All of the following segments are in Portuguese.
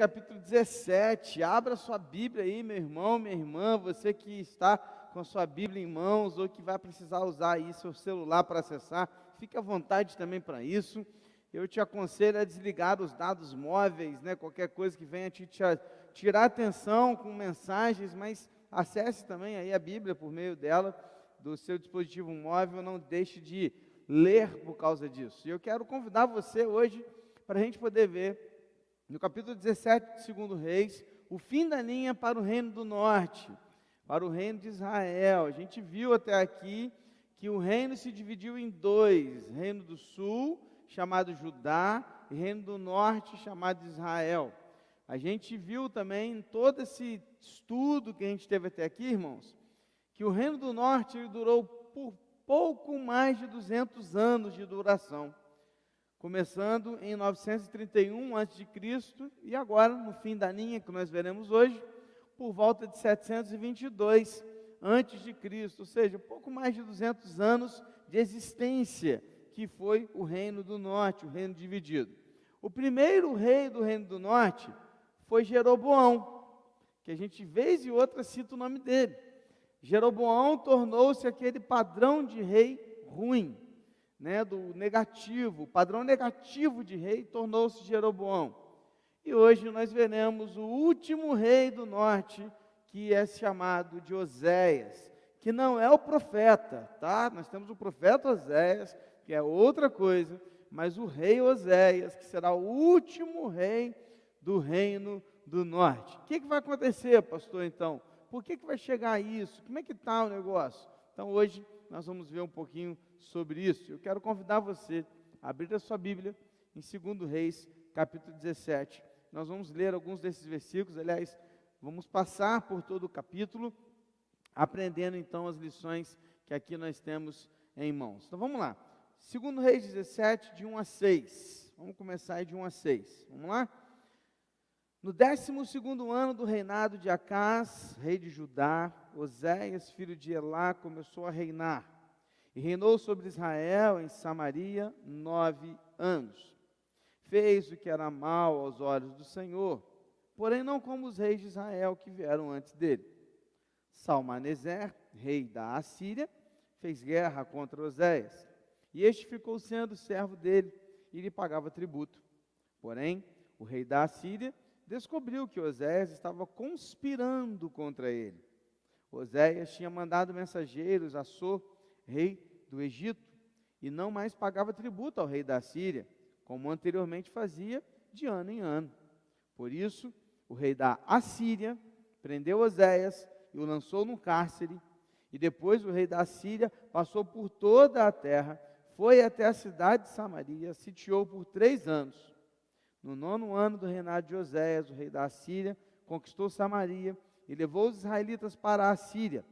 capítulo 17. Abra sua Bíblia aí, meu irmão, minha irmã, você que está com a sua Bíblia em mãos ou que vai precisar usar aí seu celular para acessar, fique à vontade também para isso. Eu te aconselho a desligar os dados móveis, né, qualquer coisa que venha te tirar atenção com mensagens, mas acesse também aí a Bíblia por meio dela, do seu dispositivo móvel, não deixe de ler por causa disso. E eu quero convidar você hoje para a gente poder ver no capítulo 17 de 2 Reis, o fim da linha para o reino do norte, para o reino de Israel. A gente viu até aqui que o reino se dividiu em dois: reino do sul, chamado Judá, e reino do norte, chamado Israel. A gente viu também em todo esse estudo que a gente teve até aqui, irmãos, que o reino do norte ele durou por pouco mais de 200 anos de duração, começando em 931 a.C. e agora, no fim da linha que nós veremos hoje, por volta de 722 a.C., ou seja, pouco mais de 200 anos de existência, que foi o reino do norte, o reino dividido. O primeiro rei do reino do norte foi Jeroboão, que a gente vez e outra cita o nome dele. Jeroboão tornou-se aquele padrão de rei ruim, né, do negativo, o padrão negativo de rei tornou-se Jeroboão. E hoje nós veremos o último rei do norte, que é chamado de Oséias, que não é o profeta, tá? Nós temos o profeta Oséias, que é outra coisa, mas o rei Oséias, que será o último rei do reino do norte. O que vai acontecer, pastor, então? Por que vai chegar a isso? Como é que está o negócio? Então hoje nós vamos ver um pouquinho sobre isso. Eu quero convidar você a abrir a sua Bíblia em 2 Reis, capítulo 17. Nós vamos ler alguns desses versículos, aliás, vamos passar por todo o capítulo, aprendendo então as lições que aqui nós temos em mãos. Então vamos lá, 2 Reis 17, de 1 a 6. Vamos começar aí de 1 a 6. Vamos lá? No 12º ano do reinado de Acás, rei de Judá, Oséias, filho de Elá, começou a reinar. E reinou sobre Israel em Samaria 9 anos. Fez o que era mal aos olhos do Senhor, porém não como os reis de Israel que vieram antes dele. Salmaneser, rei da Assíria, fez guerra contra Oséias, e este ficou sendo servo dele e lhe pagava tributo. Porém, o rei da Assíria descobriu que Oséias estava conspirando contra ele. Oséias tinha mandado mensageiros a So, rei do Egito, e não mais pagava tributo ao rei da Síria, como anteriormente fazia de ano em ano. Por isso, o rei da Assíria prendeu Oséias e o lançou no cárcere, e depois o rei da Síria passou por toda a terra, foi até a cidade de Samaria, sitiou por 3 anos. No 9º ano do reinado de Oséias, o rei da Assíria conquistou Samaria e levou os israelitas para a Síria.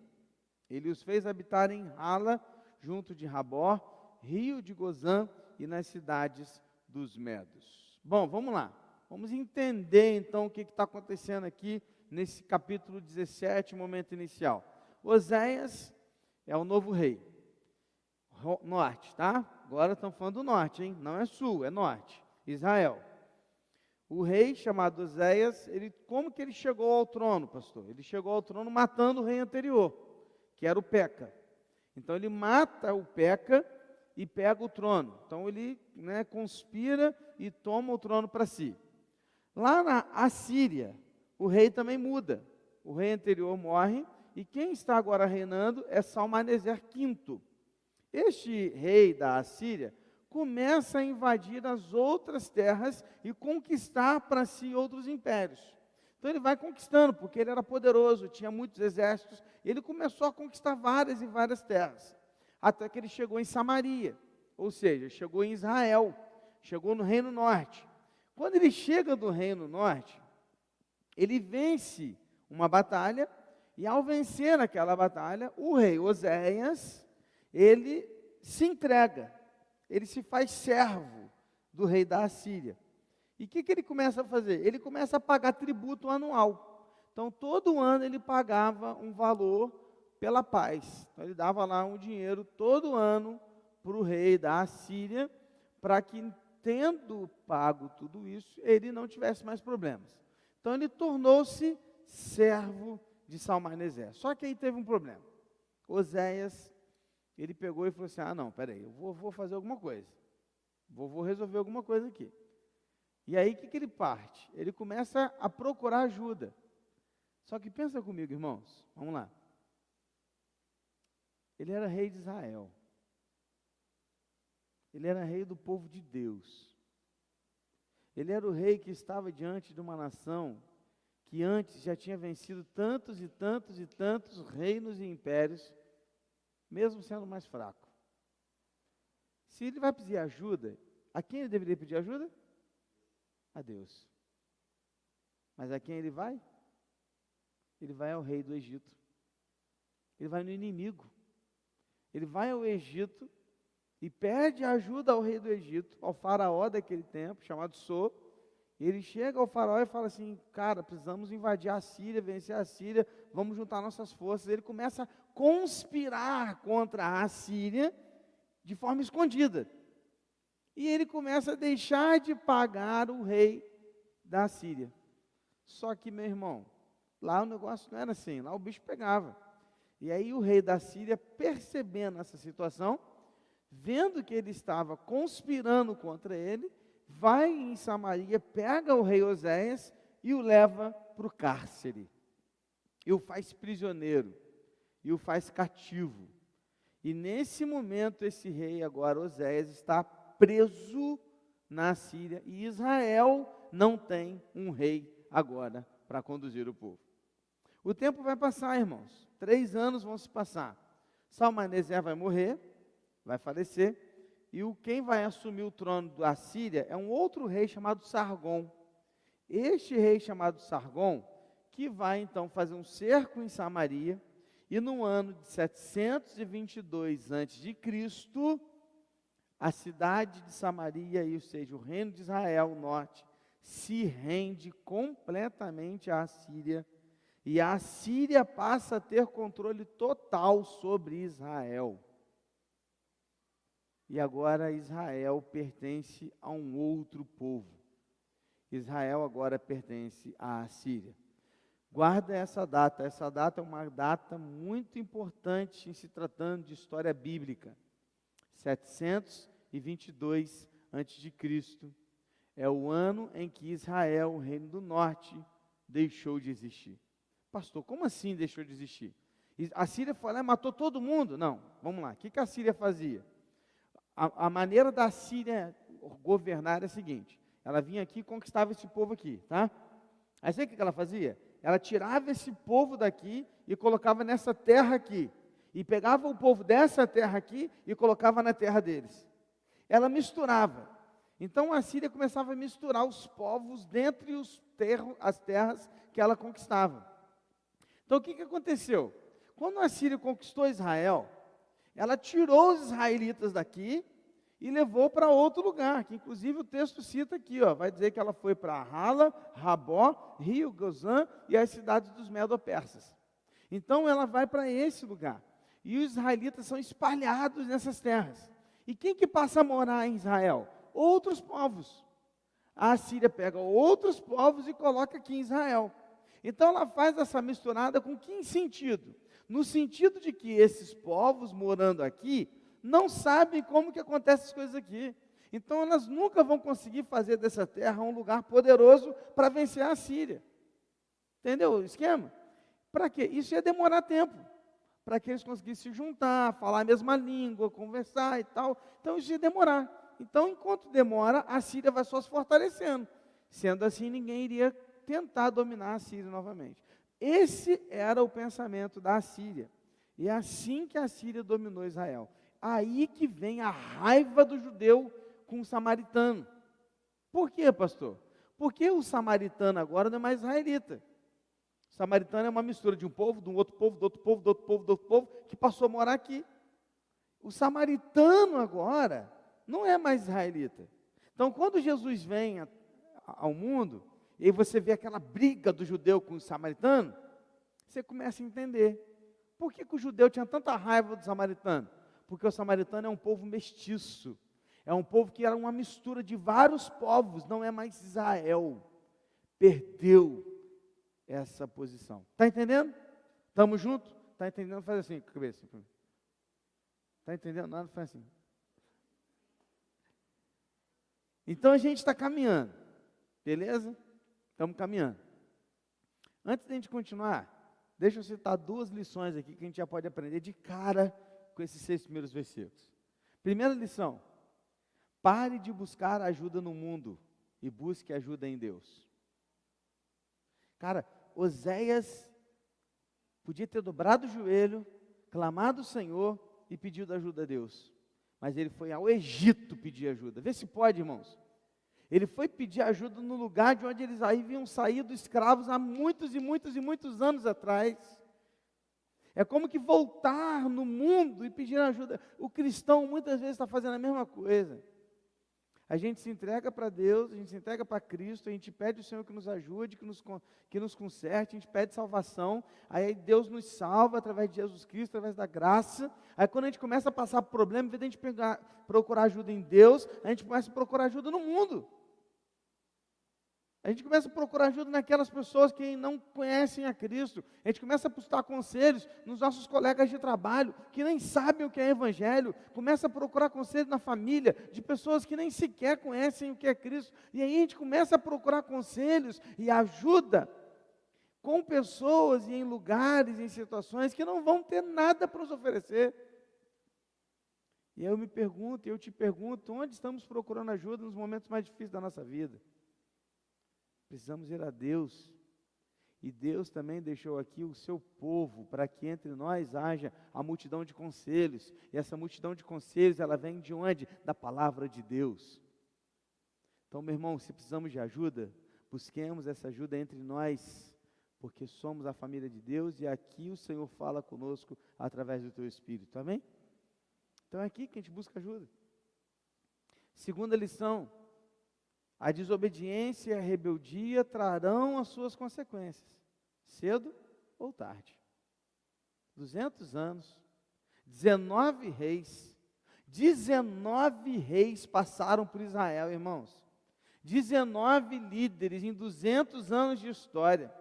Ele os fez habitar em Hala, junto de Rabor, rio de Gozã e nas cidades dos Medos. Bom, vamos lá. Vamos entender então o que está acontecendo aqui nesse capítulo 17, momento inicial. Oséias é o novo rei. Norte, tá? Agora estamos falando do norte, hein? Não é sul, é norte. Israel. O rei chamado Oséias, como que ele chegou ao trono, pastor? Ele chegou ao trono matando o rei anterior, que era o Peca. Então ele mata o Peca e pega o trono. Então ele, conspira e toma o trono para si. Lá na Assíria, o rei também muda. O rei anterior morre e quem está agora reinando é Salmaneser V. Este rei da Assíria começa a invadir as outras terras e conquistar para si outros impérios. Então ele vai conquistando, porque ele era poderoso, tinha muitos exércitos, ele começou a conquistar várias e várias terras, até que ele chegou em Samaria, ou seja, chegou em Israel, chegou no Reino Norte. Quando ele chega do Reino Norte, ele vence uma batalha, e ao vencer aquela batalha, o rei Oséias, ele se entrega, ele se faz servo do rei da Assíria. E o que ele começa a fazer? Ele começa a pagar tributo anual. Então, todo ano ele pagava um valor pela paz. Então, ele dava lá um dinheiro todo ano para o rei da Assíria, para que, tendo pago tudo isso, ele não tivesse mais problemas. Então ele tornou-se servo de Salmaneser. Só que aí teve um problema. Oséias, ele pegou e falou assim, não, peraí, eu vou fazer alguma coisa. Vou resolver alguma coisa aqui. E aí, o que ele parte? Ele começa a procurar ajuda. Só que pensa comigo, irmãos, vamos lá. Ele era rei de Israel. Ele era rei do povo de Deus. Ele era o rei que estava diante de uma nação que antes já tinha vencido tantos e tantos e tantos reinos e impérios, mesmo sendo mais fraco. Se ele vai pedir ajuda, a quem ele deveria pedir ajuda? A Deus. Mas a quem ele vai? Ele vai ao rei do Egito. Ele vai no inimigo. Ele vai ao Egito e pede ajuda ao rei do Egito, ao faraó daquele tempo, chamado So. E ele chega ao faraó e fala assim, cara, precisamos invadir a Síria, vencer a Síria, vamos juntar nossas forças. Ele começa a conspirar contra a Síria de forma escondida. E ele começa a deixar de pagar o rei da Síria. Só que, meu irmão, lá o negócio não era assim, lá o bicho pegava. E aí o rei da Síria, percebendo essa situação, vendo que ele estava conspirando contra ele, vai em Samaria, pega o rei Oséias e o leva para o cárcere. E o faz prisioneiro, e o faz cativo. E nesse momento esse rei agora, Oséias, está preso na Síria, e Israel não tem um rei agora para conduzir o povo. O tempo vai passar, irmãos, 3 anos vão se passar. Salmaneser vai morrer, vai falecer, e quem vai assumir o trono da Síria é um outro rei chamado Sargom. Este rei chamado Sargom, que vai então fazer um cerco em Samaria, e no ano de 722 a.C., a cidade de Samaria, ou seja, o reino de Israel, o norte, se rende completamente à Síria, e a Síria passa a ter controle total sobre Israel. E agora Israel pertence a um outro povo. Israel agora pertence à Síria. Guarda essa data é uma data muito importante em se tratando de história bíblica. 722 a.C. é o ano em que Israel, o reino do norte, deixou de existir. Pastor, como assim deixou de existir? A Síria foi lá e matou todo mundo? Não, vamos lá, o que a Síria fazia? A maneira da Síria governar é a seguinte, ela vinha aqui e conquistava esse povo aqui, tá? Aí sabe o que ela fazia? Ela tirava esse povo daqui e colocava nessa terra aqui, e pegava o povo dessa terra aqui e colocava na terra deles. Ela misturava. Então a Síria começava a misturar os povos dentre as terras que ela conquistava. Então o que aconteceu? Quando a Síria conquistou Israel, ela tirou os israelitas daqui e levou para outro lugar, que inclusive o texto cita aqui, vai dizer que ela foi para Hala, Rabó, Rio, Gozã e as cidades dos Medo-Persas. Então ela vai para esse lugar. E os israelitas são espalhados nessas terras. E quem que passa a morar em Israel? Outros povos. A Síria pega outros povos e coloca aqui em Israel. Então ela faz essa misturada com que sentido? No sentido de que esses povos morando aqui não sabem como que acontecem as coisas aqui. Então elas nunca vão conseguir fazer dessa terra um lugar poderoso para vencer a Síria. Entendeu o esquema? Para quê? Isso ia demorar tempo, para que eles conseguissem se juntar, falar a mesma língua, conversar e tal. Então isso ia demorar. Então, enquanto demora, a Síria vai só se fortalecendo. Sendo assim, ninguém iria tentar dominar a Síria novamente. Esse era o pensamento da Síria. E é assim que a Síria dominou Israel. Aí que vem a raiva do judeu com o samaritano. Por quê, pastor? Porque o samaritano agora não é mais israelita. O samaritano é uma mistura de um povo, de um outro povo, do outro povo, do outro povo, do outro povo, que passou a morar aqui. O samaritano agora não é mais israelita. Então, quando Jesus vem ao mundo, e aí você vê aquela briga do judeu com o samaritano, você começa a entender. Por que o judeu tinha tanta raiva do samaritano? Porque o samaritano é um povo mestiço. É um povo que era uma mistura de vários povos, não é mais Israel. Perdeu essa posição. Está entendendo? Estamos juntos? Está entendendo? Faz assim, com a cabeça. Está entendendo? Nada, faz assim. Então a gente está caminhando, beleza? Estamos caminhando. Antes de a gente continuar, deixa eu citar 2 lições aqui que a gente já pode aprender de cara com esses 6 primeiros versículos. Primeira lição: pare de buscar ajuda no mundo e busque ajuda em Deus. Cara, Oséias podia ter dobrado o joelho, clamado ao Senhor e pedido ajuda a Deus. Mas ele foi ao Egito pedir ajuda. Vê se pode, irmãos. Ele foi pedir ajuda no lugar de onde eles haviam saído escravos há muitos e muitos e muitos anos atrás. É como que voltar no mundo e pedir ajuda. O cristão muitas vezes está fazendo a mesma coisa. A gente se entrega para Deus, a gente se entrega para Cristo, a gente pede ao Senhor que nos ajude, que nos conserte, a gente pede salvação, aí Deus nos salva através de Jesus Cristo, através da graça. Aí quando a gente começa a passar por problema, em vez de a gente procurar ajuda em Deus, a gente começa a procurar ajuda no mundo. A gente começa a procurar ajuda naquelas pessoas que não conhecem a Cristo. A gente começa a buscar conselhos nos nossos colegas de trabalho, que nem sabem o que é Evangelho. Começa a procurar conselho na família, de pessoas que nem sequer conhecem o que é Cristo. E aí a gente começa a procurar conselhos e ajuda com pessoas e em lugares, em situações que não vão ter nada para nos oferecer. E aí eu te pergunto, onde estamos procurando ajuda nos momentos mais difíceis da nossa vida? Precisamos ir a Deus, e Deus também deixou aqui o seu povo, para que entre nós haja a multidão de conselhos, e essa multidão de conselhos, ela vem de onde? Da palavra de Deus. Então, meu irmão, se precisamos de ajuda, busquemos essa ajuda entre nós, porque somos a família de Deus, e aqui o Senhor fala conosco através do teu Espírito, amém? Então é aqui que a gente busca ajuda. Segunda lição: a desobediência e a rebeldia trarão as suas consequências, cedo ou tarde. 200 anos, 19 reis passaram por Israel, irmãos. 19 líderes em 200 anos de história.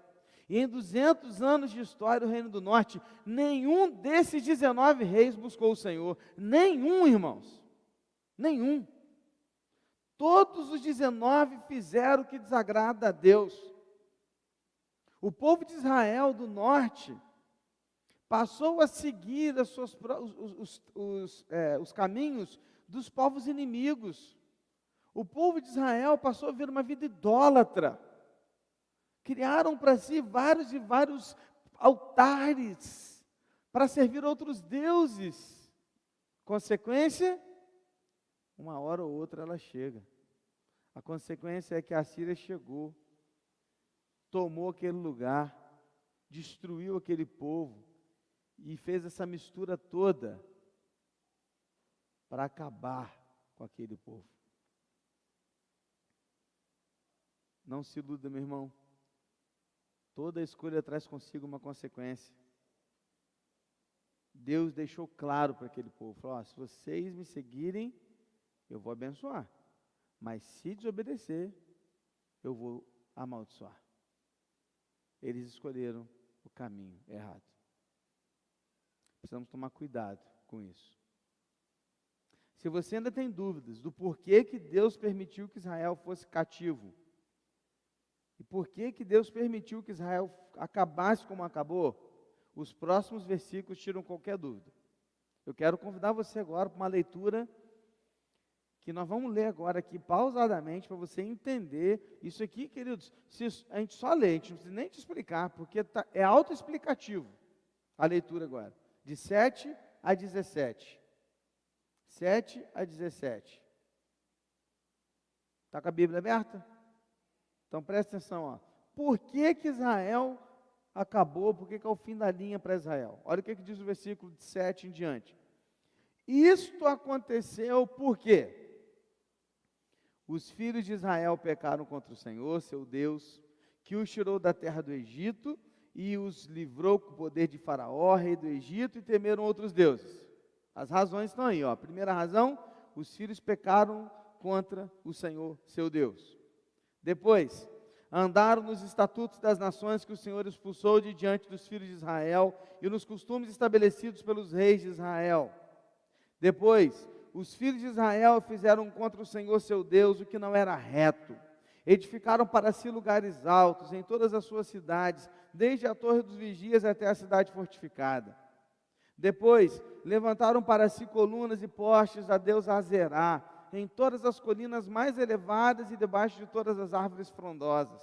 E em 200 anos de história do Reino do Norte, nenhum desses 19 reis buscou o Senhor. Nenhum, irmãos. Nenhum. Todos os 19 fizeram o que desagrada a Deus. O povo de Israel do norte passou a seguir os caminhos dos povos inimigos. O povo de Israel passou a viver uma vida idólatra. Criaram para si vários e vários altares para servir outros deuses. Consequência: uma hora ou outra ela chega. A consequência é que a Síria chegou, tomou aquele lugar, destruiu aquele povo e fez essa mistura toda para acabar com aquele povo. Não se iluda, meu irmão. Toda escolha traz consigo uma consequência. Deus deixou claro para aquele povo, falou: se vocês me seguirem, eu vou abençoar, mas se desobedecer, eu vou amaldiçoar. Eles escolheram o caminho errado. Precisamos tomar cuidado com isso. Se você ainda tem dúvidas do porquê que Deus permitiu que Israel fosse cativo, e porquê que Deus permitiu que Israel acabasse como acabou, os próximos versículos tiram qualquer dúvida. Eu quero convidar você agora para uma leitura que nós vamos ler agora aqui pausadamente, para você entender isso aqui, queridos. Se a gente só lê, a gente não precisa nem te explicar, porque é autoexplicativo a leitura agora, de 7 a 17. 7 a 17. Está com a Bíblia aberta? Então presta atenção, ó. Por que que Israel acabou? Por que que é o fim da linha para Israel? Olha o que diz o versículo de 7 em diante. Isto aconteceu porque os filhos de Israel pecaram contra o Senhor, seu Deus, que os tirou da terra do Egito e os livrou com o poder de Faraó, rei do Egito, e temeram outros deuses. As razões estão aí, ó. Primeira razão: os filhos pecaram contra o Senhor, seu Deus. Depois, Andaram nos estatutos das nações que o Senhor expulsou de diante dos filhos de Israel e nos costumes estabelecidos pelos reis de Israel. Depois, os filhos de Israel fizeram contra o Senhor seu Deus o que não era reto. Edificaram para si lugares altos em todas as suas cidades, desde a torre dos vigias até a cidade fortificada. Depois, levantaram para si colunas e postes a Deus Azerá, em todas as colinas mais elevadas e debaixo de todas as árvores frondosas.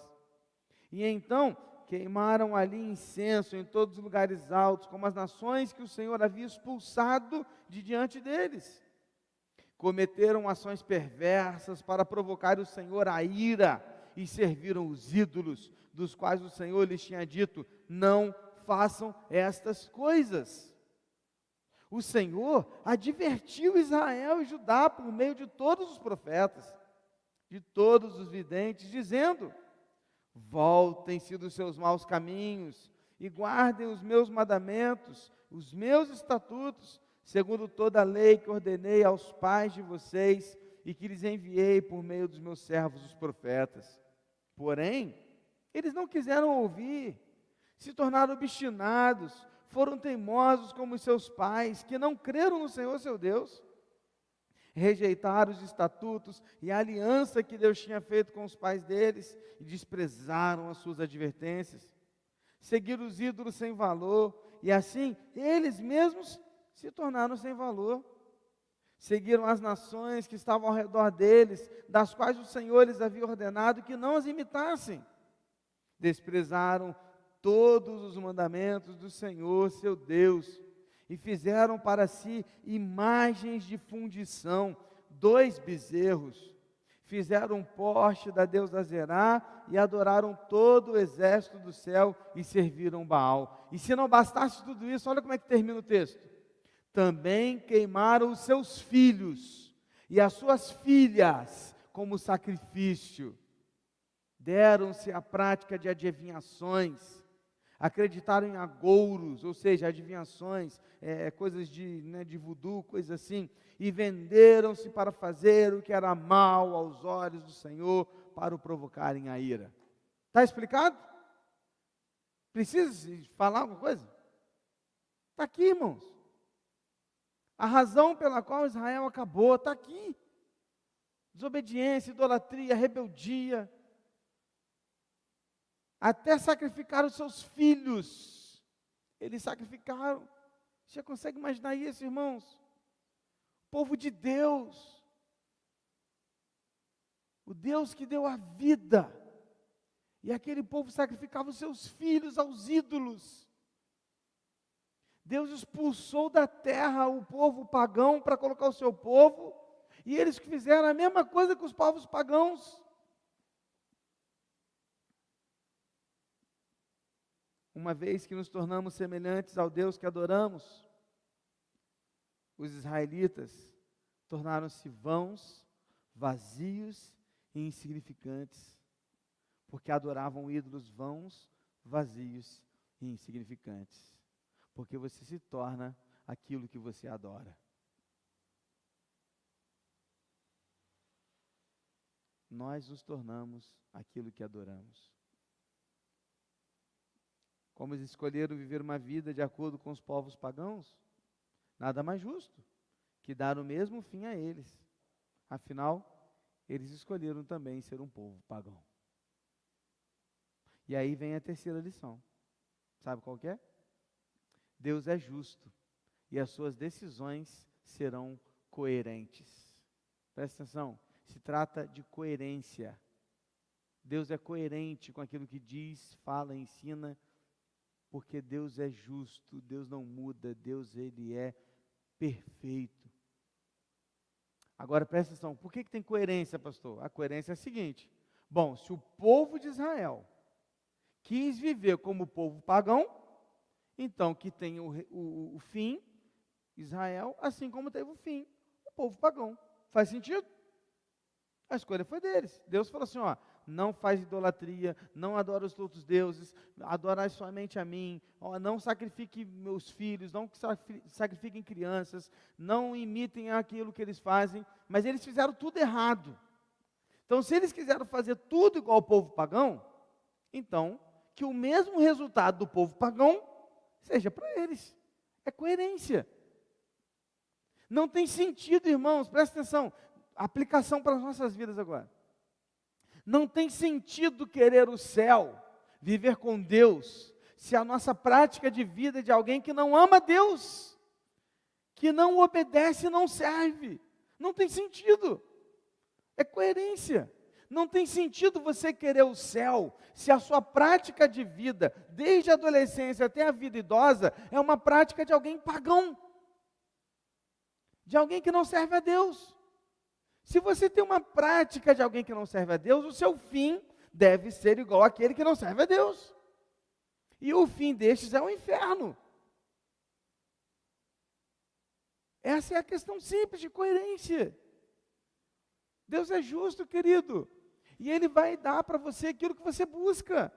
E então queimaram ali incenso em todos os lugares altos, como as nações que o Senhor havia expulsado de diante deles. Cometeram ações perversas para provocar o Senhor à ira e serviram os ídolos, dos quais o Senhor lhes tinha dito: não façam estas coisas. O Senhor advertiu Israel e Judá por meio de todos os profetas, de todos os videntes, dizendo: voltem-se dos seus maus caminhos e guardem os meus mandamentos, os meus estatutos, segundo toda a lei que ordenei aos pais de vocês e que lhes enviei por meio dos meus servos os profetas. Porém, eles não quiseram ouvir, se tornaram obstinados, foram teimosos como os seus pais, que não creram no Senhor seu Deus. Rejeitaram os estatutos e a aliança que Deus tinha feito com os pais deles e desprezaram as suas advertências. Seguiram os ídolos sem valor e assim eles mesmos se tornaram sem valor. Seguiram as nações que estavam ao redor deles, das quais o Senhor lhes havia ordenado que não as imitassem. Desprezaram todos os mandamentos do Senhor, seu Deus, e fizeram para si imagens de fundição, 2 bezerros. Fizeram um poste da deusa Azerá e adoraram todo o exército do céu e serviram Baal. E se não bastasse tudo isso, olha como é que termina o texto. Também queimaram os seus filhos e as suas filhas como sacrifício. Deram-se à prática de adivinhações, acreditaram em agouros, ou seja, adivinhações, coisas de voodoo, coisas assim, e venderam-se para fazer o que era mal aos olhos do Senhor, para o provocarem a ira. Está explicado? Precisa falar alguma coisa? Está aqui, irmãos. A razão pela qual Israel acabou está aqui. Desobediência, idolatria, rebeldia. Até sacrificar os seus filhos. Eles sacrificaram. Você consegue imaginar isso, irmãos? O povo de Deus. O Deus que deu a vida. E aquele povo sacrificava os seus filhos aos ídolos. Deus expulsou da terra o povo pagão para colocar o seu povo. E eles fizeram a mesma coisa que os povos pagãos. Uma vez que nos tornamos semelhantes ao Deus que adoramos, os israelitas tornaram-se vãos, vazios e insignificantes, porque adoravam ídolos vãos, vazios e insignificantes, porque você se torna aquilo que você adora. Nós nos tornamos aquilo que adoramos. Como eles escolheram viver uma vida de acordo com os povos pagãos, nada mais justo que dar o mesmo fim a eles. Afinal, eles escolheram também ser um povo pagão. E aí vem a terceira lição. Sabe qual que é? Deus é justo e as suas decisões serão coerentes. Presta atenção, se trata de coerência. Deus é coerente com aquilo que diz, fala, ensina, porque Deus é justo, Deus não muda, Deus ele é perfeito. Agora presta atenção, por que tem coerência, pastor? A coerência é a seguinte: bom, se o povo de Israel quis viver como povo pagão, então que tem o fim, Israel, assim como teve o fim, o povo pagão. Faz sentido? A escolha foi deles. Deus falou assim, ó, não faz idolatria, não adora os outros deuses, adorai somente a mim, ó, não sacrifique meus filhos, não sacrifiquem crianças, não imitem aquilo que eles fazem, mas eles fizeram tudo errado. Então, se eles quiseram fazer tudo igual ao povo pagão, então, que o mesmo resultado do povo pagão seja para eles. É coerência. Não tem sentido, irmãos, presta atenção, aplicação para as nossas vidas agora. Não tem sentido querer o céu, viver com Deus, se a nossa prática de vida é de alguém que não ama Deus, que não obedece e não serve. Não tem sentido. É coerência. Não tem sentido você querer o céu, se a sua prática de vida, desde a adolescência até a vida idosa, é uma prática de alguém pagão, de alguém que não serve a Deus. Se você tem uma prática de alguém que não serve a Deus, o seu fim deve ser igual àquele que não serve a Deus. E o fim destes é o inferno. Essa é a questão simples de coerência. Deus é justo, querido, e Ele vai dar para você aquilo que você busca.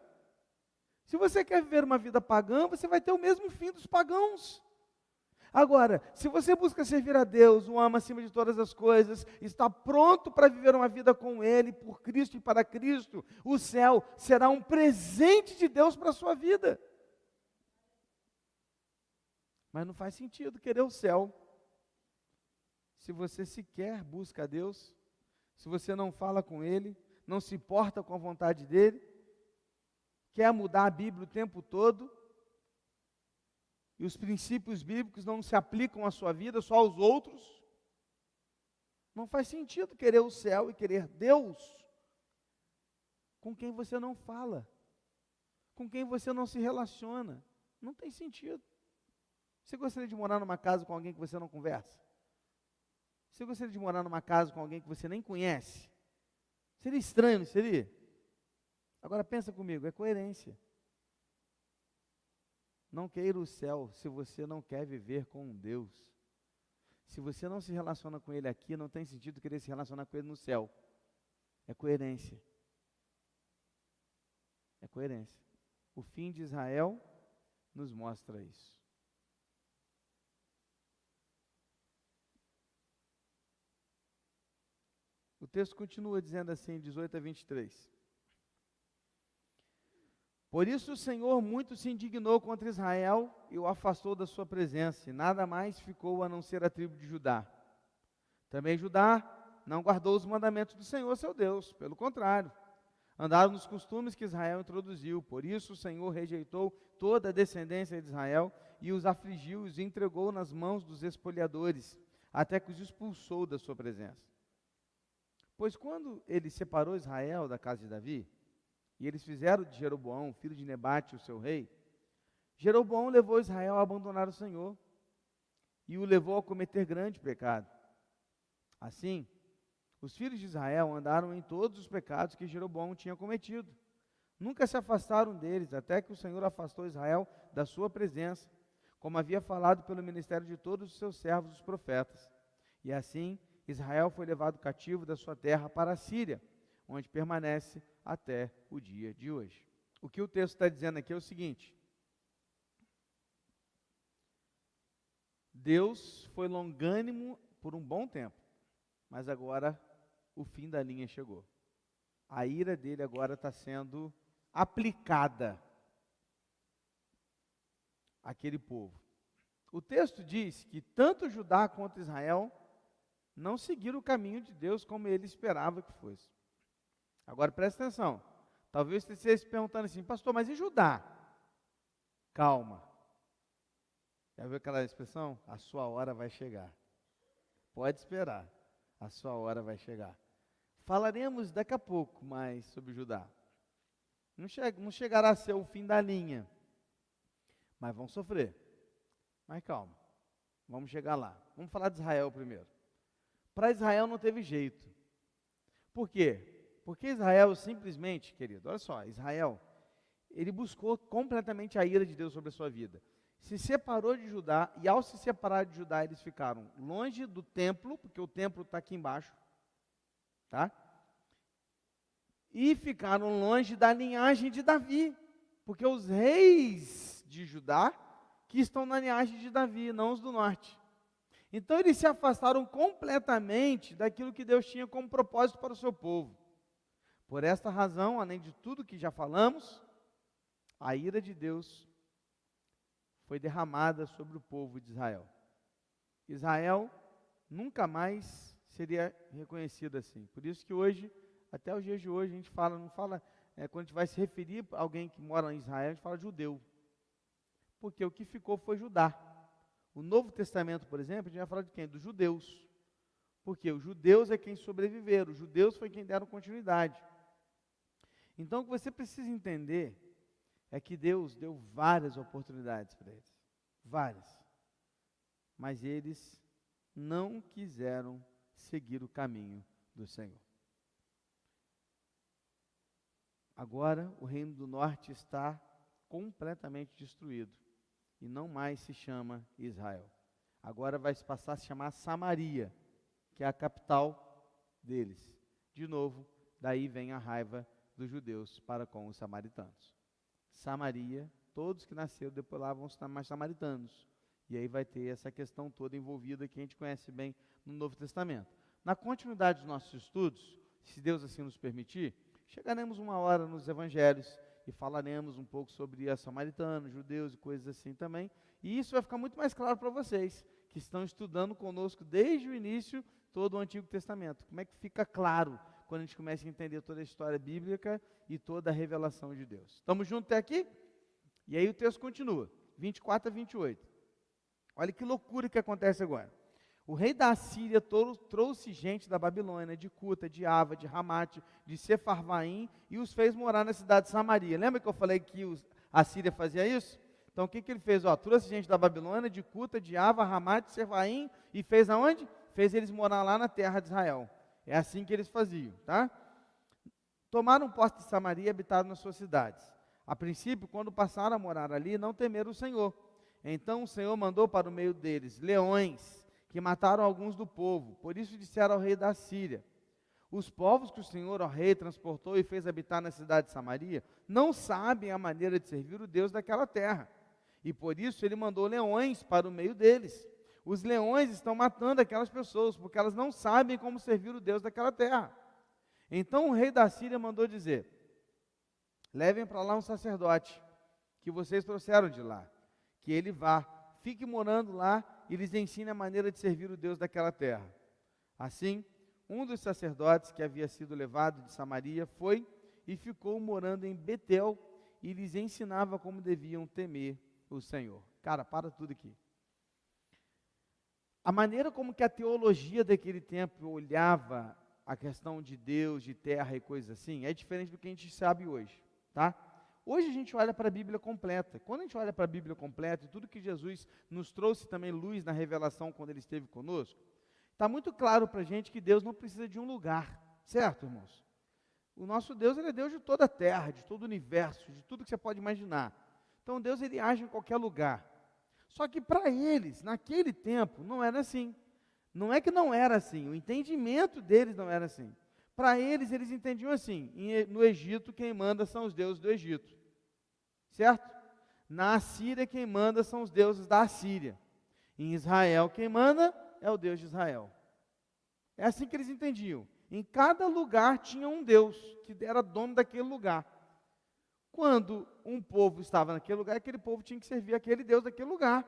Se você quer viver uma vida pagã, você vai ter o mesmo fim dos pagãos. Agora, se você busca servir a Deus, o ama acima de todas as coisas, está pronto para viver uma vida com Ele, por Cristo e para Cristo, o céu será um presente de Deus para a sua vida. Mas não faz sentido querer o céu, se você sequer busca a Deus, se você não fala com Ele, não se importa com a vontade dEle, quer mudar a Bíblia o tempo todo, e os princípios bíblicos não se aplicam à sua vida, só aos outros. Não faz sentido querer o céu e querer Deus com quem você não fala, com quem você não se relaciona. Não tem sentido. Você gostaria de morar numa casa com alguém que você não conversa? Você gostaria de morar numa casa com alguém que você nem conhece? Seria estranho, não seria? Agora pensa comigo, é coerência. Não queira o céu se você não quer viver com Deus. Se você não se relaciona com Ele aqui, não tem sentido querer se relacionar com Ele no céu. É coerência. É coerência. O fim de Israel nos mostra isso. O texto continua dizendo assim, 18 a 23. Por isso o Senhor muito se indignou contra Israel e o afastou da sua presença, e nada mais ficou a não ser a tribo de Judá. Também Judá não guardou os mandamentos do Senhor seu Deus, pelo contrário, andaram nos costumes que Israel introduziu. Por isso o Senhor rejeitou toda a descendência de Israel e os afligiu e os entregou nas mãos dos espoliadores, até que os expulsou da sua presença. Pois quando ele separou Israel da casa de Davi, e eles fizeram de Jeroboão, filho de Nebate, o seu rei, Jeroboão levou Israel a abandonar o Senhor, e o levou a cometer grande pecado. Assim, os filhos de Israel andaram em todos os pecados que Jeroboão tinha cometido. Nunca se afastaram deles, até que o Senhor afastou Israel da sua presença, como havia falado pelo ministério de todos os seus servos, os profetas. E assim, Israel foi levado cativo da sua terra para a Síria, onde permanece até o dia de hoje. O que o texto está dizendo aqui é o seguinte: Deus foi longânimo por um bom tempo, mas agora o fim da linha chegou. A ira dele agora está sendo aplicada àquele povo. O texto diz que tanto Judá quanto Israel não seguiram o caminho de Deus como ele esperava que fosse. Agora presta atenção, talvez você esteja se perguntando assim, pastor, mas e Judá? Calma. Já viu aquela expressão? A sua hora vai chegar. Pode esperar, a sua hora vai chegar. Falaremos daqui a pouco mais sobre Judá. Não chegará a ser o fim da linha, mas vão sofrer. Mas calma, vamos chegar lá. Vamos falar de Israel primeiro. Para Israel não teve jeito. Por quê? Porque Israel simplesmente, querido, olha só, Israel, ele buscou completamente a ira de Deus sobre a sua vida. Se separou de Judá, e ao se separar de Judá, eles ficaram longe do templo, porque o templo está aqui embaixo, tá? E ficaram longe da linhagem de Davi, porque os reis de Judá que estão na linhagem de Davi, não os do norte. Então eles se afastaram completamente daquilo que Deus tinha como propósito para o seu povo. Por esta razão, além de tudo que já falamos, a ira de Deus foi derramada sobre o povo de Israel. Israel nunca mais seria reconhecido assim. Por isso que hoje, até os dias de hoje, a gente não fala, quando a gente vai se referir a alguém que mora em Israel, a gente fala judeu. Porque o que ficou foi Judá. O Novo Testamento, por exemplo, a gente vai falar de quem? Dos judeus. Porque os judeus é quem sobreviveram, os judeus foi quem deram continuidade. Então, o que você precisa entender é que Deus deu várias oportunidades para eles. Várias. Mas eles não quiseram seguir o caminho do Senhor. Agora, o reino do norte está completamente destruído. E não mais se chama Israel. Agora vai se passar a se chamar Samaria, que é a capital deles. De novo, daí vem a raiva dos judeus para com os samaritanos. Samaria, todos que nasceram depois lá vão se chamar samaritanos. E aí vai ter essa questão toda envolvida que a gente conhece bem no Novo Testamento. Na continuidade dos nossos estudos, se Deus assim nos permitir, chegaremos uma hora nos evangelhos e falaremos um pouco sobre os samaritanos, judeus e coisas assim também. E isso vai ficar muito mais claro para vocês, que estão estudando conosco desde o início todo o Antigo Testamento. Como é que fica claro quando a gente começa a entender toda a história bíblica e toda a revelação de Deus. Estamos juntos até aqui? E aí o texto continua, 24 a 28. Olha que loucura que acontece agora. O rei da Assíria trouxe gente da Babilônia, de Cuta, de Ava, de Ramate, de Sefarvaim, e os fez morar na cidade de Samaria. Lembra que eu falei que a Síria fazia isso? Então o que ele fez? Trouxe gente da Babilônia, de Cuta, de Ava, Ramate, Sefarvaim, e fez aonde? Fez eles morar lá na terra de Israel. É assim que eles faziam, tá? Tomaram posse de Samaria e habitaram nas suas cidades. A princípio, quando passaram a morar ali, não temeram o Senhor. Então o Senhor mandou para o meio deles leões, que mataram alguns do povo. Por isso disseram ao rei da Síria: os povos que o Senhor, ó rei, transportou e fez habitar na cidade de Samaria, não sabem a maneira de servir o Deus daquela terra. E por isso ele mandou leões para o meio deles. Os leões estão matando aquelas pessoas, porque elas não sabem como servir o Deus daquela terra. Então o rei da Síria mandou dizer: levem para lá um sacerdote, que vocês trouxeram de lá, que ele vá, fique morando lá e lhes ensine a maneira de servir o Deus daquela terra. Assim, um dos sacerdotes que havia sido levado de Samaria foi e ficou morando em Betel e lhes ensinava como deviam temer o Senhor. Cara, para tudo aqui. A maneira como que a teologia daquele tempo olhava a questão de Deus, de terra e coisas assim, é diferente do que a gente sabe hoje, tá? Hoje a gente olha para a Bíblia completa. Quando a gente olha para a Bíblia completa e tudo que Jesus nos trouxe também luz na revelação quando Ele esteve conosco, está muito claro para a gente que Deus não precisa de um lugar, certo, irmãos? O nosso Deus, Ele é Deus de toda a terra, de todo o universo, de tudo que você pode imaginar. Então Deus, Ele age em qualquer lugar. Só que para eles, naquele tempo, não era assim. Não é que não era assim, o entendimento deles não era assim. Para eles, eles entendiam assim: no Egito, quem manda são os deuses do Egito. Certo? Na Assíria, quem manda são os deuses da Assíria. Em Israel, quem manda é o Deus de Israel. É assim que eles entendiam. Em cada lugar tinha um Deus, que era dono daquele lugar. Quando um povo estava naquele lugar, aquele povo tinha que servir aquele Deus daquele lugar,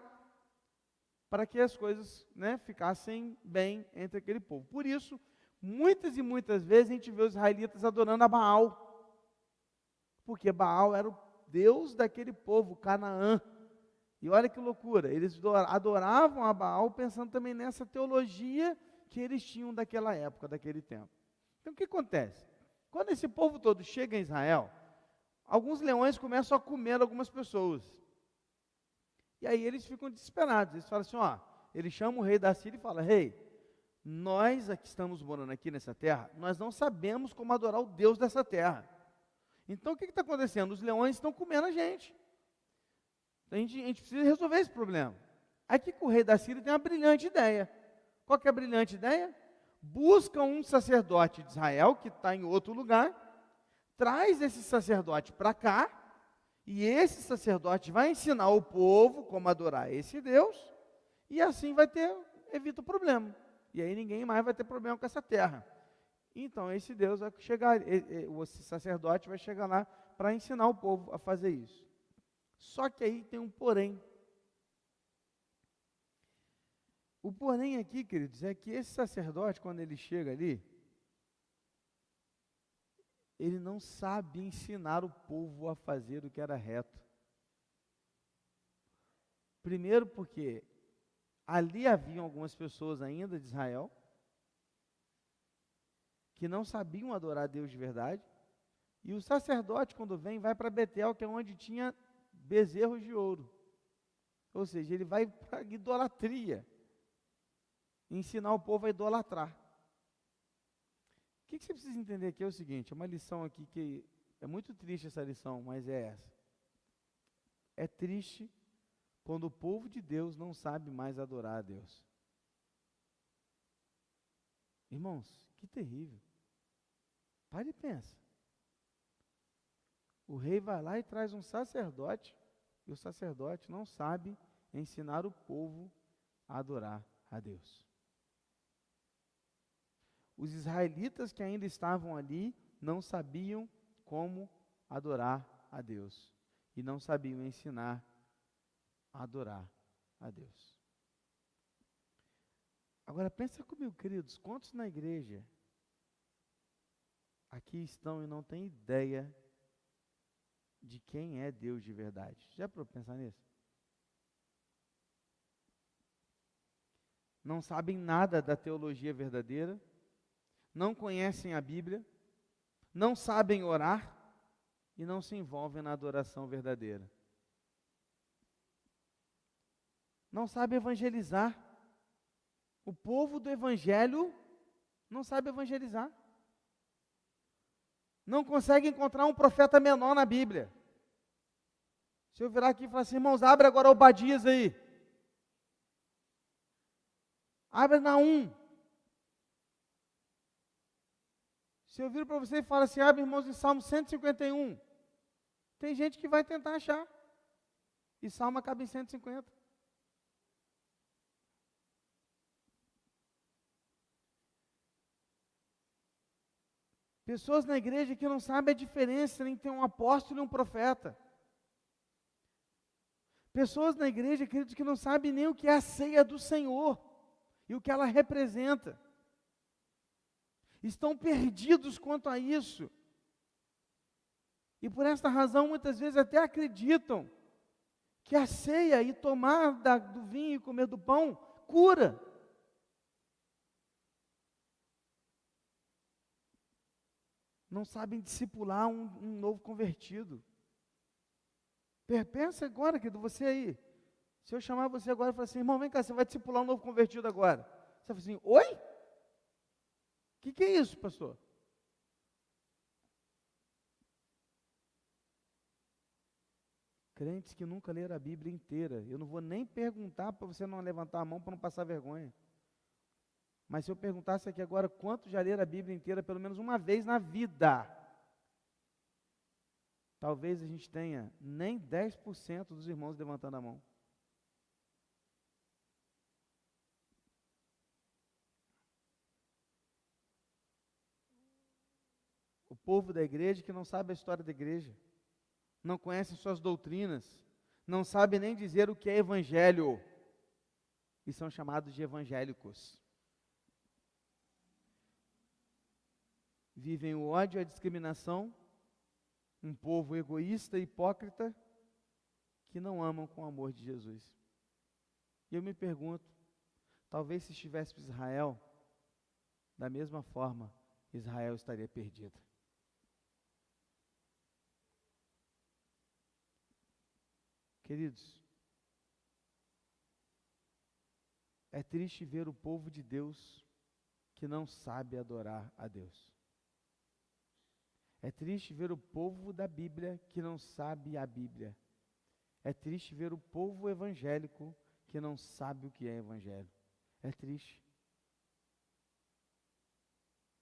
para que as coisas, ficassem bem entre aquele povo. Por isso, muitas e muitas vezes a gente vê os israelitas adorando a Baal, porque Baal era o Deus daquele povo, Canaã. E olha que loucura, eles adoravam a Baal pensando também nessa teologia que eles tinham daquela época, daquele tempo. Então o que acontece? Quando esse povo todo chega em Israel, alguns leões começam a comer algumas pessoas. E aí eles ficam desesperados. Eles falam assim, ele chama o rei da Síria e fala: rei, nós que estamos morando aqui nessa terra, nós não sabemos como adorar o Deus dessa terra. Então o que está acontecendo? Os leões estão comendo a gente. A gente precisa resolver esse problema. Aí que o rei da Síria tem uma brilhante ideia. Qual que é a brilhante ideia? Busca um sacerdote de Israel, que está em outro lugar, traz esse sacerdote para cá, e esse sacerdote vai ensinar o povo como adorar esse Deus, e assim evita o problema. E aí ninguém mais vai ter problema com essa terra. Então esse Deus vai chegar, esse sacerdote vai chegar lá para ensinar o povo a fazer isso. Só que aí tem um porém. O porém aqui, queridos, é que esse sacerdote, quando ele chega ali, ele não sabe ensinar o povo a fazer o que era reto. Primeiro porque ali haviam algumas pessoas ainda de Israel que não sabiam adorar a Deus de verdade, e o sacerdote, quando vem, vai para Betel, que é onde tinha bezerros de ouro. Ou seja, ele vai para a idolatria, ensinar o povo a idolatrar. O que você precisa entender aqui é o seguinte, é uma lição aqui que é muito triste essa lição, mas é essa. É triste quando o povo de Deus não sabe mais adorar a Deus. Irmãos, que terrível. Pare e pensa. O rei vai lá e traz um sacerdote, e o sacerdote não sabe ensinar o povo a adorar a Deus. Os israelitas que ainda estavam ali não sabiam como adorar a Deus, e não sabiam ensinar a adorar a Deus. Agora pensa comigo, queridos, quantos na igreja aqui estão e não têm ideia de quem é Deus de verdade? Já para pensar nisso? Não sabem nada da teologia verdadeira, não conhecem a Bíblia, não sabem orar e não se envolvem na adoração verdadeira. Não sabem evangelizar. O povo do Evangelho não sabe evangelizar. Não consegue encontrar um profeta menor na Bíblia. Se eu virar aqui e falar assim, irmãos, abre agora Obadias aí. Abre Naum. Se eu viro para você e falar assim, abre, irmãos, em Salmo 151. Tem gente que vai tentar achar. E Salmo acaba em 150. Pessoas na igreja que não sabem a diferença entre um apóstolo e um profeta. Pessoas na igreja, queridos, que não sabem nem o que é a ceia do Senhor e o que ela representa. Estão perdidos quanto a isso. E por esta razão, muitas vezes até acreditam que a ceia e tomar do vinho e comer do pão cura. Não sabem discipular um novo convertido. Pensa agora, querido, você aí. Se eu chamar você agora e falar assim, irmão, vem cá, você vai discipular um novo convertido agora. Você vai falar assim, oi? O que é isso, pastor? Crentes que nunca leram a Bíblia inteira. Eu não vou nem perguntar para você não levantar a mão para não passar vergonha. Mas se eu perguntasse aqui agora, quantos já leram a Bíblia inteira pelo menos uma vez na vida? Talvez a gente tenha nem 10% dos irmãos levantando a mão. O povo da igreja que não sabe a história da igreja, não conhece suas doutrinas, não sabe nem dizer o que é evangelho, e são chamados de evangélicos. Vivem o ódio e a discriminação, um povo egoísta e hipócrita, que não amam com o amor de Jesus. E eu me pergunto, talvez se estivesse Israel, da mesma forma, Israel estaria perdido. Queridos, é triste ver o povo de Deus que não sabe adorar a Deus. É triste ver o povo da Bíblia que não sabe a Bíblia. É triste ver o povo evangélico que não sabe o que é evangelho. É triste.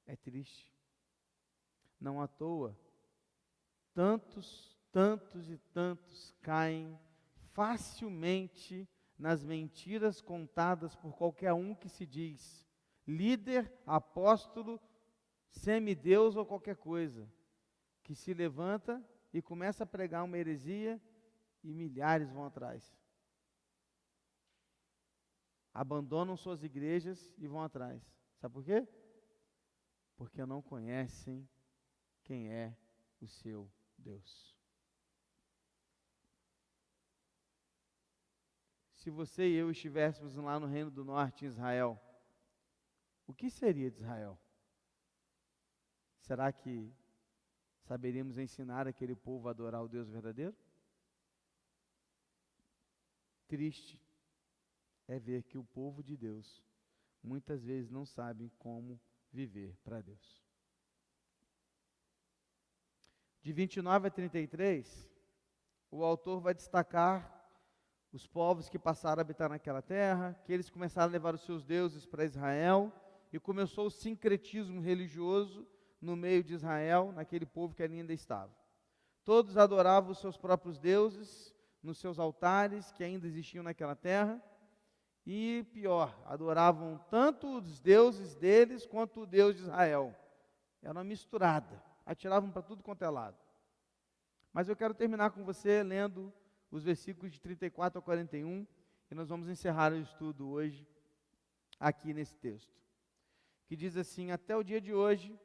É triste. Não à toa, tantos e tantos caem facilmente nas mentiras contadas por qualquer um que se diz líder, apóstolo, semideus ou qualquer coisa, que se levanta e começa a pregar uma heresia e milhares vão atrás. Abandonam suas igrejas e vão atrás. Sabe por quê? Porque não conhecem quem é o seu Deus. Se você e eu estivéssemos lá no Reino do Norte, em Israel, o que seria de Israel? Será que saberíamos ensinar aquele povo a adorar o Deus verdadeiro? Triste é ver que o povo de Deus muitas vezes não sabe como viver para Deus. De 29 a 33, o autor vai destacar os povos que passaram a habitar naquela terra, que eles começaram a levar os seus deuses para Israel, e começou o sincretismo religioso no meio de Israel, naquele povo que ainda estava. Todos adoravam os seus próprios deuses, nos seus altares, que ainda existiam naquela terra, e pior, adoravam tanto os deuses deles, quanto o Deus de Israel. Era uma misturada, atiravam para tudo quanto é lado. Mas eu quero terminar com você lendo os versículos de 34 a 41, e nós vamos encerrar o estudo hoje, aqui nesse texto, que diz assim: até o dia de hoje,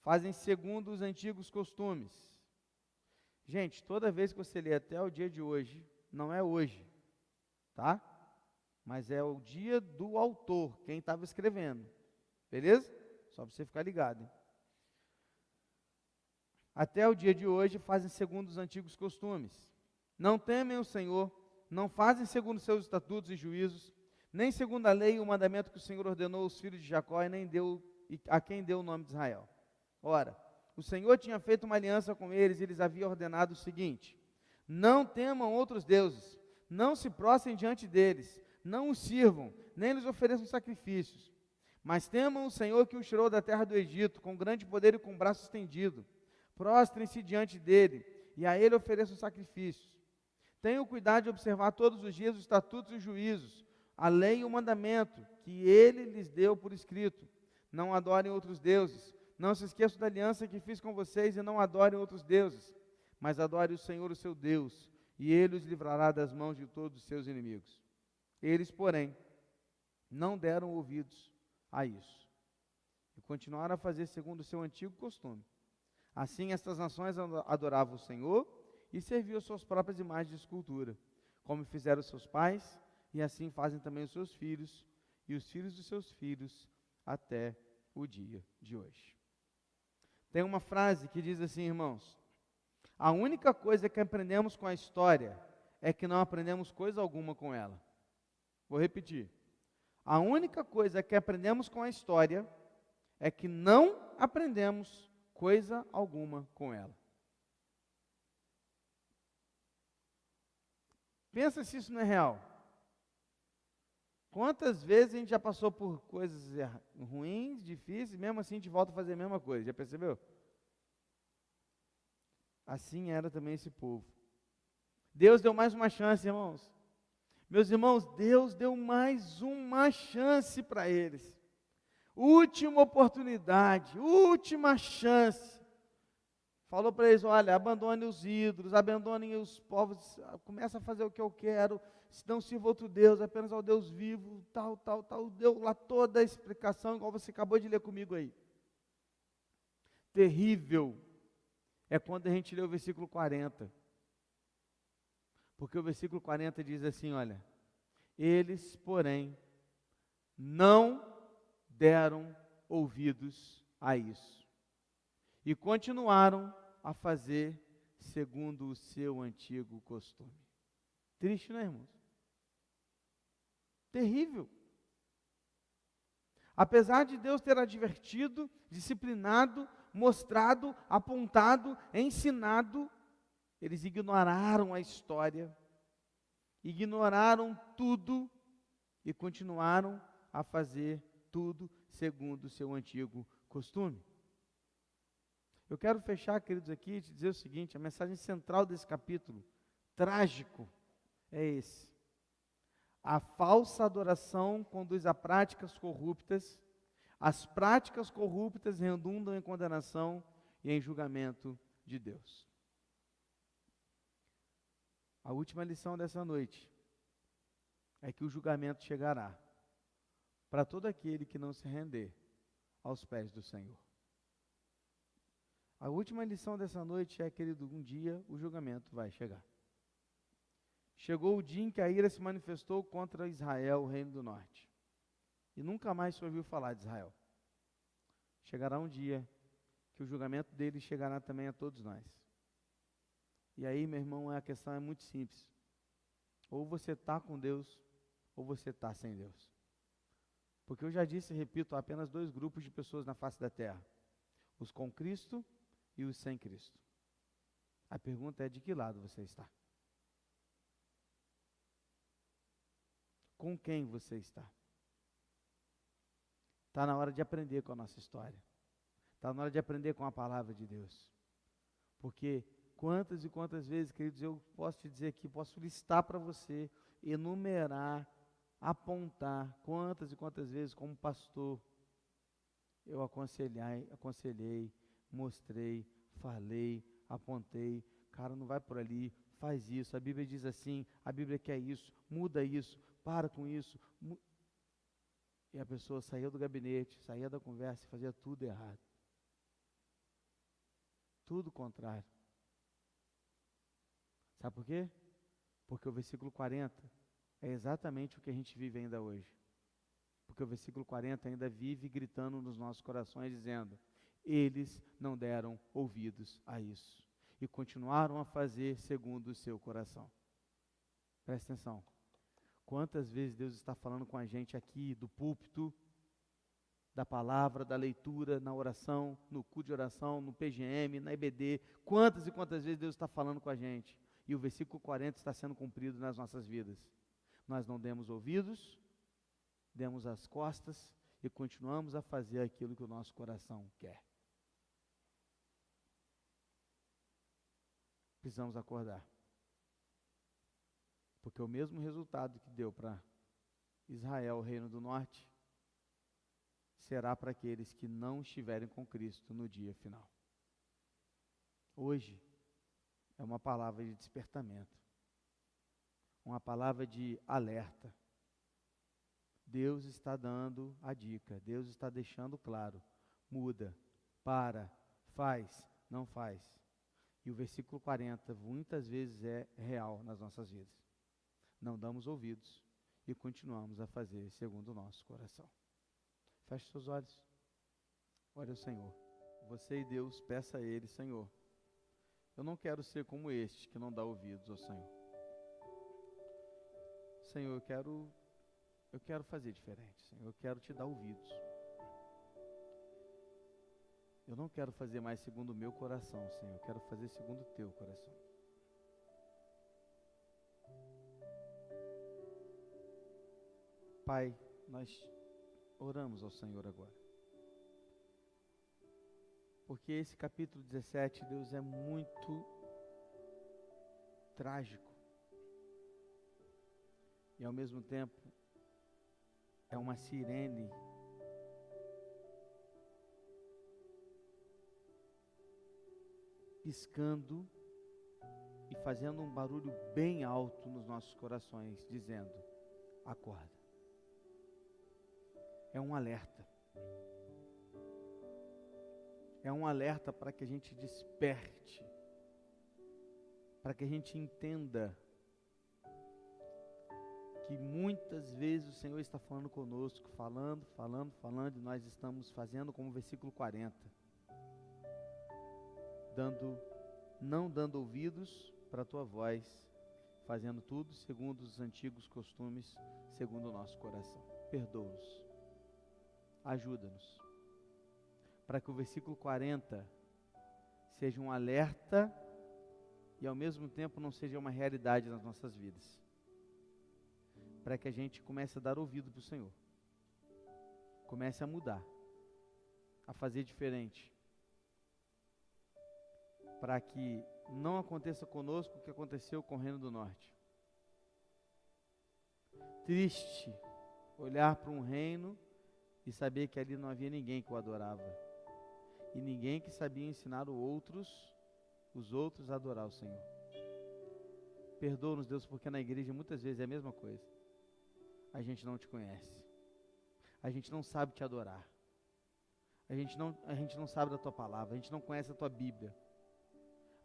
fazem segundo os antigos costumes. Gente, toda vez que você lê até o dia de hoje, não é hoje, tá? Mas é o dia do autor, quem estava escrevendo, beleza? Só para você ficar ligado, hein? Até o dia de hoje fazem segundo os antigos costumes. Não temem o Senhor, não fazem segundo seus estatutos e juízos, nem segundo a lei e o mandamento que o Senhor ordenou aos filhos de Jacó e nem deu a quem deu o nome de Israel. Ora, o Senhor tinha feito uma aliança com eles e lhes havia ordenado o seguinte: não temam outros deuses, não se prostrem diante deles, não os sirvam, nem lhes ofereçam sacrifícios, mas temam o Senhor que os tirou da terra do Egito, com grande poder e com braço estendido. Prostrem-se diante dele, e a ele ofereçam sacrifícios. Tenham cuidado de observar todos os dias os estatutos e os juízos, a lei e o mandamento, que ele lhes deu por escrito. Não adorem outros deuses, não se esqueçam da aliança que fiz com vocês, e não adorem outros deuses, mas adorem o Senhor, o seu Deus, e ele os livrará das mãos de todos os seus inimigos. Eles, porém, não deram ouvidos a isso, e continuaram a fazer segundo o seu antigo costume. Assim, estas nações adoravam o Senhor e serviam suas próprias imagens de escultura, como fizeram seus pais, e assim fazem também os seus filhos e os filhos dos seus filhos até o dia de hoje. Tem uma frase que diz assim, irmãos: a única coisa que aprendemos com a história é que não aprendemos coisa alguma com ela. Vou repetir. A única coisa que aprendemos com a história é que não aprendemos coisa alguma com ela. Pensa se isso não é real. Quantas vezes a gente já passou por coisas ruins, difíceis, mesmo assim a gente volta a fazer a mesma coisa, já percebeu? Assim era também esse povo. Deus deu mais uma chance, irmãos. Meus irmãos, Deus deu mais uma chance para eles. Última oportunidade, última chance. Falou para eles: olha, abandone os ídolos, abandonem os povos, começa a fazer o que eu quero, não sirva outro Deus, apenas ao Deus vivo, tal. Deu lá toda a explicação, igual você acabou de ler comigo aí. Terrível é quando a gente lê o versículo 40. Porque o versículo 40 diz assim, olha: eles, porém, não deram ouvidos a isso, e continuaram a fazer segundo o seu antigo costume. Triste, não é, irmãos? Terrível. Apesar de Deus ter advertido, disciplinado, mostrado, apontado, ensinado, eles ignoraram a história, ignoraram tudo e continuaram a fazer tudo segundo o seu antigo costume. Eu quero fechar, queridos, aqui e te dizer o seguinte: a mensagem central desse capítulo, trágico, é esse. A falsa adoração conduz a práticas corruptas, as práticas corruptas redundam em condenação e em julgamento de Deus. A última lição dessa noite é que o julgamento chegará para todo aquele que não se render aos pés do Senhor. A última lição dessa noite é, querido, um dia o julgamento vai chegar. Chegou o dia em que a ira se manifestou contra Israel, o reino do norte. E nunca mais se ouviu falar de Israel. Chegará um dia que o julgamento dele chegará também a todos nós. E aí, meu irmão, a questão é muito simples. Ou você está com Deus, ou você está sem Deus. Porque eu já disse e repito, há apenas dois grupos de pessoas na face da terra. Os com Cristo e os sem Cristo. A pergunta é: de que lado você está? Com quem você está? Está na hora de aprender com a nossa história. Está na hora de aprender com a palavra de Deus. Porque quantas e quantas vezes, queridos, eu posso te dizer aqui, posso listar para você, enumerar, apontar, quantas e quantas vezes, como pastor, eu aconselhei, mostrei, falei, apontei, cara, não vai por ali, faz isso, a Bíblia diz assim, a Bíblia quer isso, muda isso, para com isso. E a pessoa saía do gabinete, saía da conversa e fazia tudo errado. Tudo contrário. Sabe por quê? Porque o versículo 40 é exatamente o que a gente vive ainda hoje. Porque o versículo 40 ainda vive gritando nos nossos corações, dizendo: eles não deram ouvidos a isso e continuaram a fazer segundo o seu coração. Presta atenção. Quantas vezes Deus está falando com a gente aqui do púlpito, da palavra, da leitura, na oração, no culto de oração, no PGM, na EBD, quantas e quantas vezes Deus está falando com a gente, e o versículo 40 está sendo cumprido nas nossas vidas. Nós não demos ouvidos, demos as costas e continuamos a fazer aquilo que o nosso coração quer. Precisamos acordar. Porque o mesmo resultado que deu para Israel, o reino do norte, será para aqueles que não estiverem com Cristo no dia final. Hoje é uma palavra de despertamento, uma palavra de alerta. Deus está dando a dica, Deus está deixando claro: muda, para, faz, não faz. E o versículo 40 muitas vezes é real nas nossas vidas. Não damos ouvidos e continuamos a fazer segundo o nosso coração. Feche seus olhos, ore ao Senhor. Você e Deus, peça a Ele: Senhor, eu não quero ser como este que não dá ouvidos ao Senhor. Senhor, eu quero fazer diferente, Senhor, eu quero te dar ouvidos. Eu não quero fazer mais segundo o meu coração, Senhor, eu quero fazer segundo o teu coração. Pai, nós oramos ao Senhor agora. Porque esse capítulo 17, Deus, é muito trágico. E ao mesmo tempo, é uma sirene piscando e fazendo um barulho bem alto nos nossos corações, dizendo: acorda. É um alerta. É um alerta para que a gente desperte, para que a gente entenda que muitas vezes o Senhor está falando conosco, falando, e nós estamos fazendo como o versículo 40, não dando ouvidos para a tua voz, fazendo tudo segundo os antigos costumes, segundo o nosso coração. Perdoa-nos, ajuda-nos, para que o versículo 40 seja um alerta e ao mesmo tempo não seja uma realidade nas nossas vidas, para que a gente comece a dar ouvido para o Senhor, comece a mudar, a fazer diferente, para que não aconteça conosco o que aconteceu com o Reino do Norte. Triste olhar para um reino e saber que ali não havia ninguém que o adorava, e ninguém que sabia ensinar os outros a adorar o Senhor. Perdoa-nos, Deus, porque na igreja muitas vezes é a mesma coisa. A gente não te conhece. A gente não sabe te adorar. A gente não sabe da tua palavra. A gente não conhece a tua Bíblia.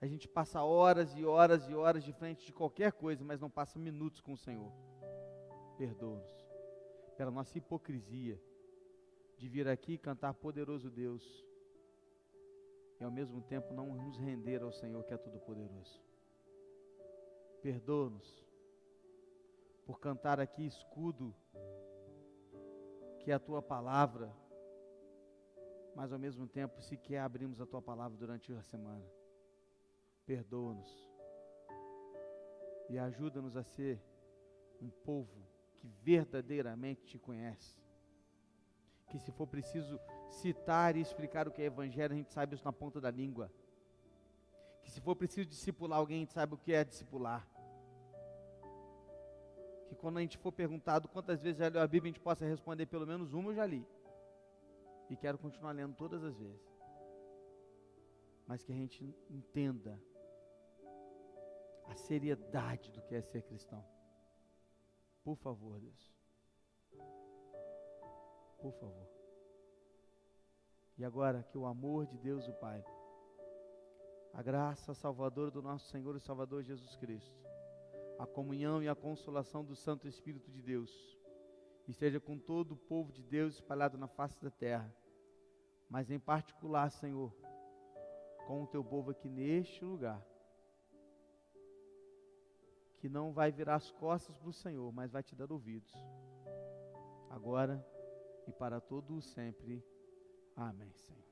A gente passa horas e horas e horas de frente de qualquer coisa, mas não passa minutos com o Senhor. Perdoa-nos pela nossa hipocrisia de vir aqui e cantar poderoso Deus e ao mesmo tempo não nos render ao Senhor que é todo-poderoso. Perdoa-nos por cantar aqui escudo, que é a tua palavra, mas ao mesmo tempo sequer abrimos a tua palavra durante a semana. Perdoa-nos e ajuda-nos a ser um povo que verdadeiramente te conhece, que se for preciso citar e explicar o que é evangelho, a gente saiba isso na ponta da língua, que se for preciso discipular alguém, a gente saiba o que é discipular, que quando a gente for perguntado quantas vezes já leu a Bíblia, a gente possa responder pelo menos uma eu já li, e quero continuar lendo todas as vezes, mas que a gente entenda a seriedade do que é ser cristão. Por favor, Deus. Por favor. E agora que o amor de Deus o Pai, a graça salvadora do nosso Senhor e Salvador Jesus Cristo, a comunhão e a consolação do Santo Espírito de Deus, esteja com todo o povo de Deus espalhado na face da terra, mas em particular, Senhor, com o teu povo aqui neste lugar, que não vai virar as costas para o Senhor, mas vai te dar ouvidos, agora e para todo o sempre. Amém, Senhor.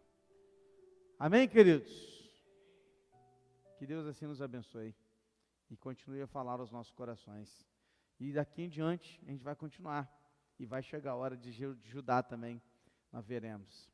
Amém, queridos? Que Deus assim nos abençoe e continue a falar aos nossos corações. E daqui em diante a gente vai continuar e vai chegar a hora de Judá também, nós veremos.